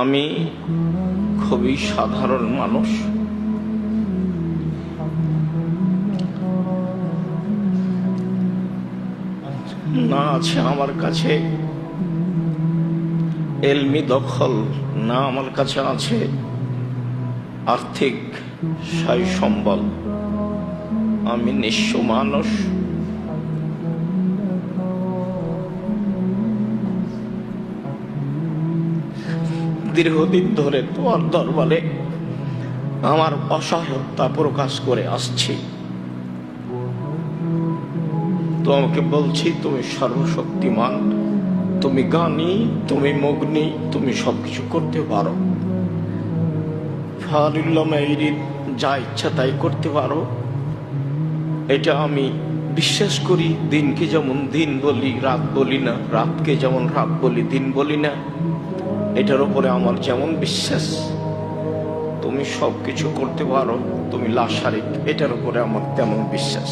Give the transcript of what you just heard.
আমি খুবই সাধারণ মানুষ। না আছে আমার কাছে এলমি দখল, না আমার কাছে আছে আর্থিক সাই সম্বল। আমি নিঃস্ব মানুষ। দীর্ঘদিন ধরে তোমার দরবারে আমার অসহায়তা প্রকাশ করে আসছি। তোমাকে বলছি, তুমি সর্বশক্তিমান, তুমি জ্ঞানী, তুমি মগ্নী, তুমি সবকিছু করতে পারো। যা ইচ্ছা তাই করতে পারো, এটা আমি বিশ্বাস করি। দিনকে যেমন দিন বলি, রাত বলি না, রাতকে যেমন রাত বলি, দিন বলি না। এটার উপরে আমার যেমন বিশ্বাস, তুমি সবকিছু করতে পারো, তুমি লাশারিক, এটার উপরে আমার তেমন বিশ্বাস।